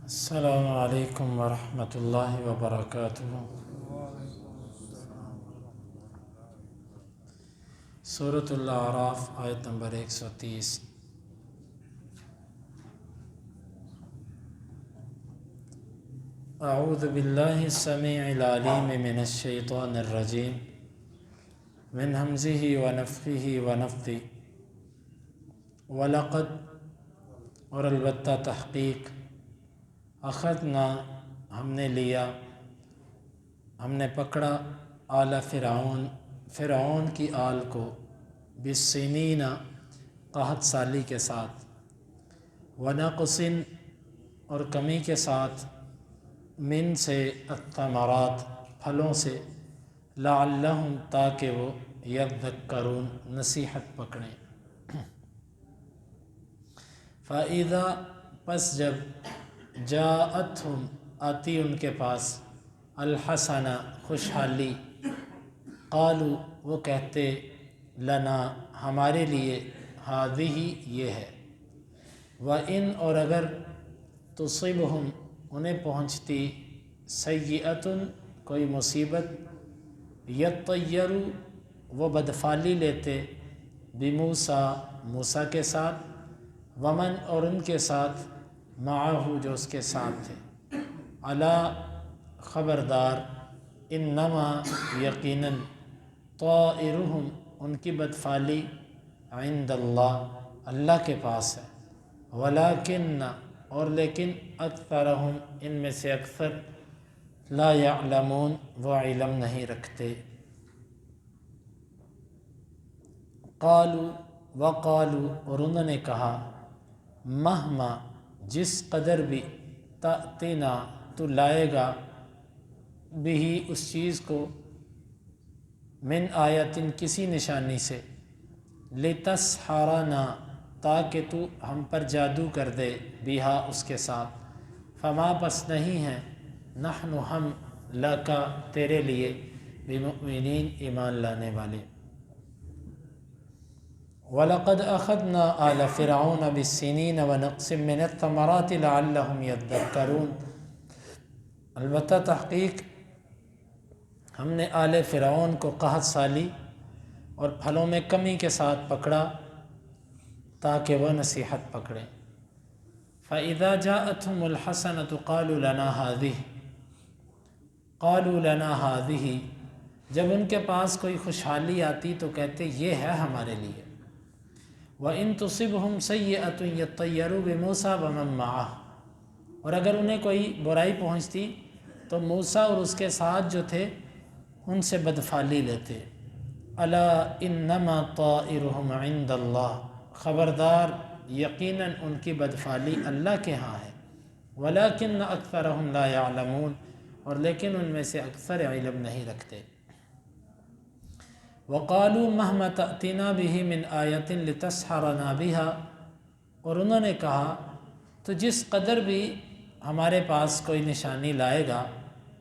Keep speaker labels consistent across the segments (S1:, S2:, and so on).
S1: السلام علیکم ورحمۃ اللہ وبرکاتہ۔ سورۃ الاعراف آیت نمبر 130۔ اعوذ باللہ السمیع العلیم من الشیطان الرجیم من ہمزہ ونفخہ ونفثہ۔ وَلَقَدْ اور البتہ تحقیق، اخذنا ہم نے لیا، ہم نے پکڑا، آل فرعون کی آل کو، بالسنین قحط سالی کے ساتھ، ونقص اور کمی کے ساتھ، من سے الثمرات پھلوں سے، لعلہم تاکہ وہ یذکرون نصیحت پکڑیں۔ فَإِذَا پس جب جاءتہم آتی ان کے پاس، الحسنہ خوشحالی، قالوا وہ کہتے، لنا ہمارے لیے، ہذہ یہ ہے، وَإِنْ اور اگر تصبہم انہیں پہنچتی، سیئۃ کوئی مصیبت، یطیروا وہ بدفعلی لیتے، بموسیٰ موسیٰ کے ساتھ، ومن اور ان کے ساتھ، معہ جو اس کے ساتھ تھے، الا خبردار، انما یقیناً، طائرہم ان کی بدفعلی، عند اللہ اللہ کے پاس ہے، ولیکن اور لیکن، اکثرہم ان میں سے اکثر، لا یعلمون وہ علم نہیں رکھتے۔ قالوا وقالوا اور انہوں نے کہا، مہما جس قدر بھی، تأتینا تو لائے گا، بھی اس چیز کو، من آیتن کسی نشانی سے، لتسحرنا تاکہ تو ہم پر جادو کر دے، بہا اس کے ساتھ، فما پس نہیں ہے، نحن ہم، لکا تیرے لیے، بمؤمنین ایمان لانے والے۔ وَلَقَدْ أَخَذْنَا آلَ فِرْعَوْنَ بِالسِّنِينَ وَنَقْصٍ مِّنَ الثَّمَرَاتِ لَعَلَّهُمْ يَذَّكَّرُونَ البتہ تحقیق ہم نے آل فرعون کو قحط سالی اور پھلوں میں کمی کے ساتھ پکڑا تاکہ وہ نصیحت پکڑیں۔ فَإِذَا جَاءَتْهُمُ الْحَسَنَةُ قَالُوا لَنَا هَٰذِهِ جب ان کے پاس کوئی خوشحالی آتی تو کہتے یہ ہے ہمارے لیے۔ وَإِن تُصِبْهُمْ سَيِّئَةٌ يَطَّيَّرُوا بِمُوسَىٰ وَمَن مَّعَهُ اور اگر انہیں کوئی برائی پہنچتی تو موسیٰ اور اس کے ساتھ جو تھے ان سے بدفعلی لیتے۔ الا انما طائرہم عند اللہ خبردار یقیناً ان کی بدفعلی اللہ کے ہاں ہے، ولیکن اکثرہم لا یعلمون اور لیکن ان میں سے اکثر علم نہیں رکھتے۔ وقالوا مہما تأتینا بہ من آیۃ لتسحرنا بہا اور انہوں نے کہا تو جس قدر بھی ہمارے پاس کوئی نشانی لائے گا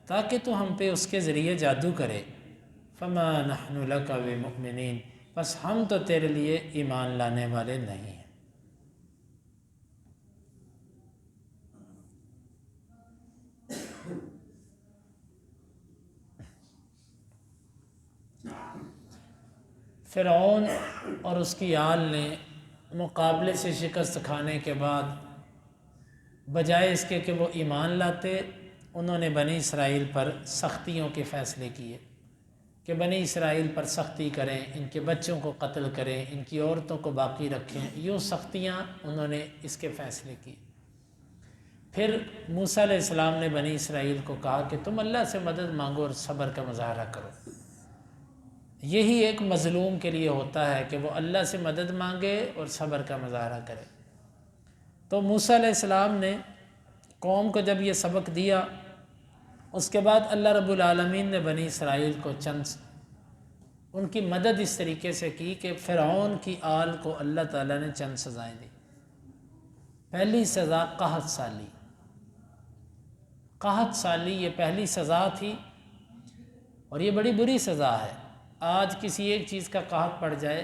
S1: تاکہ تو ہم پہ اس کے ذریعے جادو کرے، فما نحن لک بمؤمنین بس ہم تو تیرے لیے ایمان لانے والے نہیں ہیں۔ فرعون اور اس کی آل نے مقابلے سے شکست کھانے کے بعد بجائے اس کے کہ وہ ایمان لاتے، انہوں نے بنی اسرائیل پر سختیوں کے فیصلے کیے کہ بنی اسرائیل پر سختی کریں، ان کے بچوں کو قتل کریں، ان کی عورتوں کو باقی رکھیں، یوں سختیاں انہوں نے اس کے فیصلے کیے۔ پھر موسیٰ علیہ السلام نے بنی اسرائیل کو کہا کہ تم اللہ سے مدد مانگو اور صبر کا مظاہرہ کرو۔ یہی ایک مظلوم کے لیے ہوتا ہے کہ وہ اللہ سے مدد مانگے اور صبر کا مظاہرہ کرے۔ تو موسیٰ علیہ السلام نے قوم کو جب یہ سبق دیا، اس کے بعد اللہ رب العالمین نے بنی اسرائیل کو ان کی مدد اس طریقے سے کی کہ فرعون کی آل کو اللہ تعالیٰ نے چند سزائیں دی۔ پہلی سزا قحط سالی۔ قحط سالی یہ پہلی سزا تھی اور یہ بڑی بری سزا ہے۔ آج کسی ایک چیز کا قحط پڑ جائے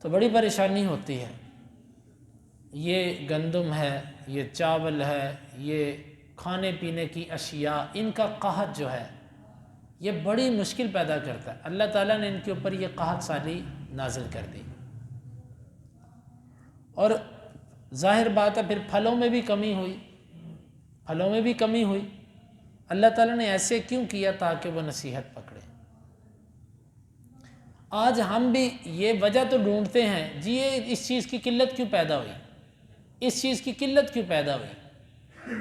S1: تو بڑی پریشانی ہوتی ہے۔ یہ گندم ہے، یہ چاول ہے، یہ کھانے پینے کی اشیاء، ان کا قحط جو ہے یہ بڑی مشکل پیدا کرتا ہے۔ اللہ تعالیٰ نے ان کے اوپر یہ قحط سالی نازل کر دی، اور ظاہر بات ہے پھر پھلوں میں بھی کمی ہوئی، پھلوں میں بھی کمی ہوئی۔ اللہ تعالیٰ نے ایسے کیوں کیا؟ تاکہ وہ نصیحت پکڑے۔ آج ہم بھی یہ وجہ تو ڈھونڈتے ہیں، جی یہ اس چیز کی قلت کیوں پیدا ہوئی، اس چیز کی قلت کیوں پیدا ہوئی،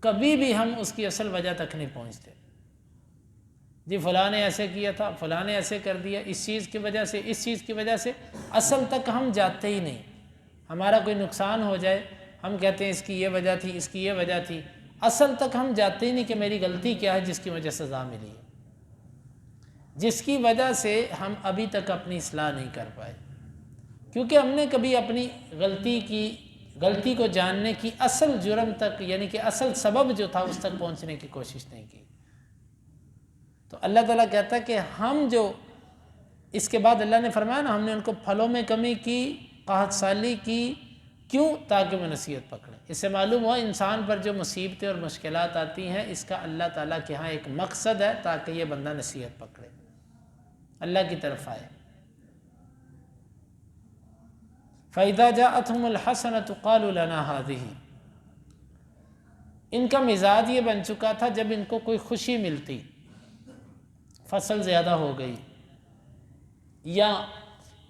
S1: کبھی بھی ہم اس کی اصل وجہ تک نہیں پہنچتے۔ جی فلاں نے ایسے کیا تھا، فلاں نے ایسے کر دیا، اس چیز کی وجہ سے، اس چیز کی وجہ سے، اصل تک ہم جاتے ہی نہیں۔ ہمارا کوئی نقصان ہو جائے ہم کہتے ہیں اس کی یہ وجہ تھی، اس کی یہ وجہ تھی، اصل تک ہم جاتے ہی نہیں کہ میری غلطی کیا ہے جس کی وجہ سزا ملی ہے، جس کی وجہ سے ہم ابھی تک اپنی اصلاح نہیں کر پائے، کیونکہ ہم نے کبھی اپنی غلطی کو جاننے کی اصل جرم تک، یعنی کہ اصل سبب جو تھا اس تک پہنچنے کی کوشش نہیں کی۔ تو اللہ تعالیٰ کہتا ہے کہ ہم جو اس کے بعد اللہ نے فرمایا نا، ہم نے ان کو پھلوں میں کمی کی، قحط سالی کی، کیوں؟ تاکہ وہ نصیحت پکڑیں۔ اس سے معلوم ہوا انسان پر جو مصیبتیں اور مشکلات آتی ہیں اس کا اللہ تعالیٰ کے ہاں ایک مقصد ہے، تاکہ یہ بندہ نصیحت پکڑے، اللہ کی طرف آئے۔ فَإِذَا جَاءَتْهُمُ الْحَسَنَةُ قَالُوا لَنَا هَٰذِهِ۔ ان کا مزاج یہ بن چکا تھا، جب ان کو کوئی خوشی ملتی، فصل زیادہ ہو گئی یا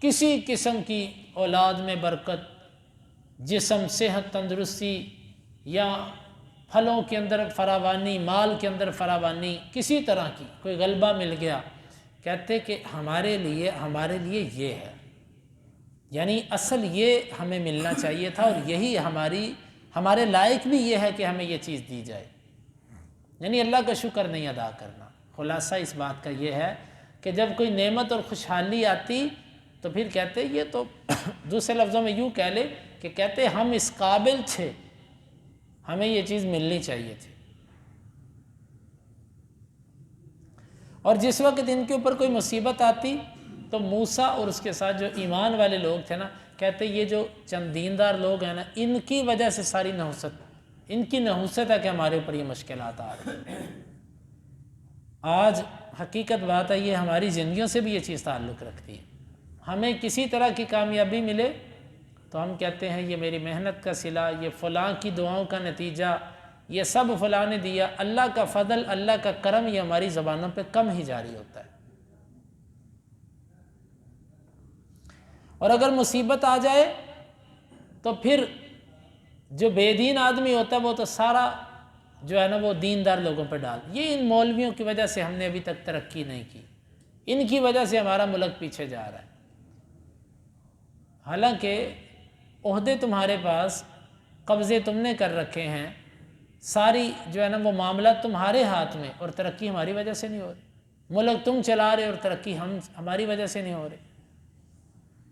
S1: کسی قسم کی اولاد میں برکت، جسم صحت تندرستی، یا پھلوں کے اندر فراوانی، مال کے اندر فراوانی، کسی طرح کی کوئی غلبہ مل گیا، کہتے کہ ہمارے لیے یہ ہے، یعنی اصل یہ ہمیں ملنا چاہیے تھا، اور یہی ہمارے لائق بھی یہ ہے کہ ہمیں یہ چیز دی جائے، یعنی اللہ کا شکر نہیں ادا کرنا۔ خلاصہ اس بات کا یہ ہے کہ جب کوئی نعمت اور خوشحالی آتی تو پھر کہتے یہ تو دوسرے لفظوں میں یوں کہہ لے کہ کہتے ہم اس قابل تھے، ہمیں یہ چیز ملنی چاہیے تھی۔ اور جس وقت ان کے اوپر کوئی مصیبت آتی تو موسیٰ اور اس کے ساتھ جو ایمان والے لوگ تھے نا، کہتے یہ جو چند دیندار لوگ ہیں نا، ان کی وجہ سے ساری نحوست، ان کی نحوست ہے کہ ہمارے اوپر یہ مشکلات آ رہی ہیں۔ آج حقیقت بات ہے، یہ ہماری زندگیوں سے بھی یہ چیز تعلق رکھتی ہے۔ ہمیں کسی طرح کی کامیابی ملے تو ہم کہتے ہیں یہ میری محنت کا صلہ، یہ فلاں کی دعاؤں کا نتیجہ، یہ سب فلاں نے دیا، اللہ کا فضل، اللہ کا کرم، یہ ہماری زبانوں پہ کم ہی جاری ہوتا ہے۔ اور اگر مصیبت آ جائے تو پھر جو بے دین آدمی ہوتا ہے وہ تو سارا جو ہے نا وہ دیندار لوگوں پہ ڈال، یہ ان مولویوں کی وجہ سے ہم نے ابھی تک ترقی نہیں کی، ان کی وجہ سے ہمارا ملک پیچھے جا رہا ہے۔ حالانکہ عہدے تمہارے پاس، قبضے تم نے کر رکھے ہیں، ساری جو ہے نا وہ معاملات تمہارے ہاتھ میں، اور ترقی ہماری وجہ سے نہیں ہو رہی، ملک تم چلا رہے اور ترقی ہماری وجہ سے نہیں ہو رہی۔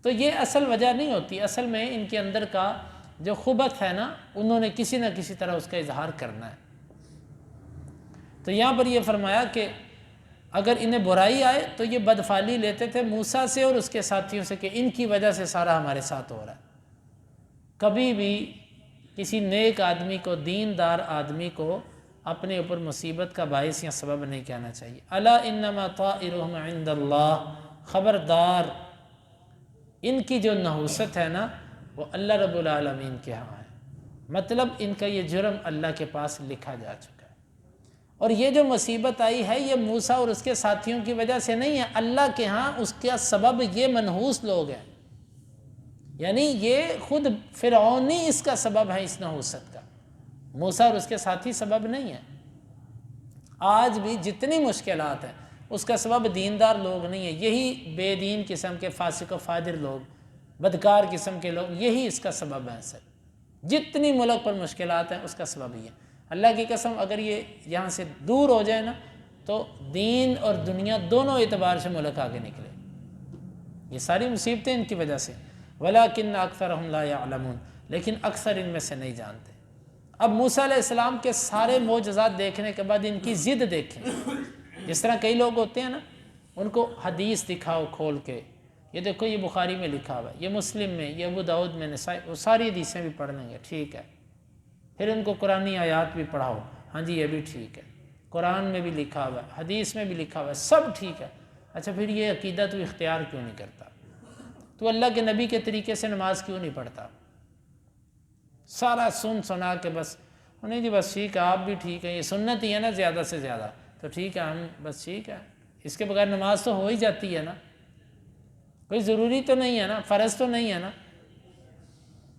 S1: تو یہ اصل وجہ نہیں ہوتی، اصل میں ان کے اندر کا جو خبث ہے نا، انہوں نے کسی نہ کسی طرح اس کا اظہار کرنا ہے۔ تو یہاں پر یہ فرمایا کہ اگر انہیں برائی آئے تو یہ بدفعلی لیتے تھے موسیٰ سے اور اس کے ساتھیوں سے کہ ان کی وجہ سے سارا ہمارے ساتھ ہو رہا ہے۔ کبھی بھی کسی نیک آدمی کو، دیندار آدمی کو اپنے اوپر مصیبت کا باعث یا سبب نہیں کہنا چاہیے۔ الا انما طائرهم عند اللہ، خبردار ان کی جو نحوست ہے نا وہ اللہ رب العالمین کے ہاں ہے، مطلب ان کا یہ جرم اللہ کے پاس لکھا جا چکا ہے۔ اور یہ جو مصیبت آئی ہے یہ موسیٰ اور اس کے ساتھیوں کی وجہ سے نہیں ہے، اللہ کے ہاں اس کا سبب یہ منحوس لوگ ہیں، یعنی یہ خود فرعون ہی اس کا سبب ہے، اس نحوست کا، موسیٰ اور اس کے ساتھی سبب نہیں ہیں۔ آج بھی جتنی مشکلات ہیں اس کا سبب دیندار لوگ نہیں ہیں، یہی بے دین قسم کے فاسق و فاجر لوگ، بدکار قسم کے لوگ، یہی اس کا سبب ہے۔ سر جتنی ملک پر مشکلات ہیں اس کا سبب ہی ہے۔ اللہ کی قسم اگر یہ یہاں سے دور ہو جائے نا تو دین اور دنیا دونوں اعتبار سے ملک آگے نکلے۔ یہ ساری مصیبتیں ان کی وجہ سے، وَلَٰكِنَّ أَكْثَرَهُمْ لَا يَعْلَمُونَ، لیکن اکثر ان میں سے نہیں جانتے۔ اب موسیٰ علیہ السلام کے سارے معجزات دیکھنے کے بعد ان کی ضد دیکھیں۔ جس طرح کئی لوگ ہوتے ہیں نا، ان کو حدیث دکھاؤ کھول کے، یہ دیکھو یہ بخاری میں لکھا ہوا ہے، یہ مسلم میں، یہ ابو داؤد میں، نسائی، وہ ساری حدیثیں بھی پڑھ لیں گے، ٹھیک ہے۔ پھر ان کو قرآنی آیات بھی پڑھاؤ، ہاں جی یہ بھی ٹھیک ہے، قرآن میں بھی لکھا ہوا ہے، حدیث میں بھی لکھا ہوا ہے، سب ٹھیک ہے۔ اچھا پھر یہ عقیدہ تو اختیار کیوں نہیں کرتا؟ تو اللہ کے نبی کے طریقے سے نماز کیوں نہیں پڑھتا؟ سارا سنا کے بس نہیں جی بس ٹھیک ہے، آپ بھی ٹھیک ہے، یہ سنت ہی ہے نا زیادہ سے زیادہ، تو ٹھیک ہے ہم بس ٹھیک ہے، اس کے بغیر نماز تو ہو ہی جاتی ہے نا، کوئی ضروری تو نہیں ہے نا، فرض تو نہیں ہے نا۔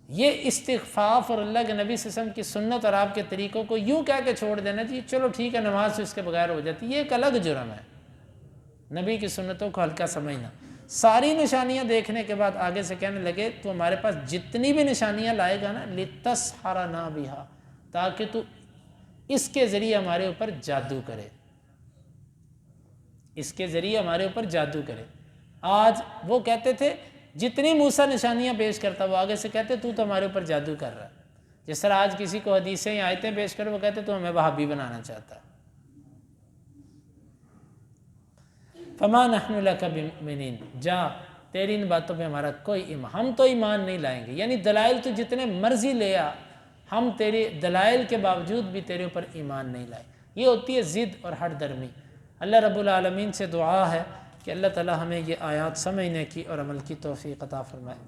S1: یہ استخفاف اور اللہ کے نبی صلی اللہ علیہ وسلم کی سنت اور آپ کے طریقوں کو یوں کہہ کے چھوڑ دینا جی چلو ٹھیک ہے نماز تو اس کے بغیر ہو جاتی ہے، یہ ایک الگ جرم ہے۔ نبی کی سنتوں کو ہلکا سمجھنا، ساری نشانیاں دیکھنے کے بعد آگے سے کہنے لگے تو ہمارے پاس جتنی بھی نشانیاں لائے گا نا لِتَسْحَرَنَا بِهَا، تاکہ تو اس کے ذریعے ہمارے اوپر جادو کرے، اس کے ذریعے ہمارے اوپر جادو کرے۔ آج وہ کہتے تھے جتنی موسیٰ نشانیاں پیش کرتا وہ آگے سے کہتے تو ہمارے اوپر جادو کر رہا ہے۔ جس طرح آج کسی کو حدیثیں یا آیتیں پیش کرے وہ کہتے تو ہمیں وہابی بنانا چاہتا ہے۔ فَمَا نَحْنُ لَكَ بِمُؤْمِنِينَ، جا تیری ان باتوں پہ ہمارا کوئی ایمان، ہم تو ایمان نہیں لائیں گے، یعنی دلائل تو جتنے مرضی لے آ، ہم تیرے دلائل کے باوجود بھی تیرے اوپر ایمان نہیں لائے۔ یہ ہوتی ہے ضد اور ہٹ درمی۔ اللہ رب العالمین سے دعا ہے کہ اللہ تعالی ہمیں یہ آیات سمجھنے کی اور عمل کی توفیق عطا فرمائے۔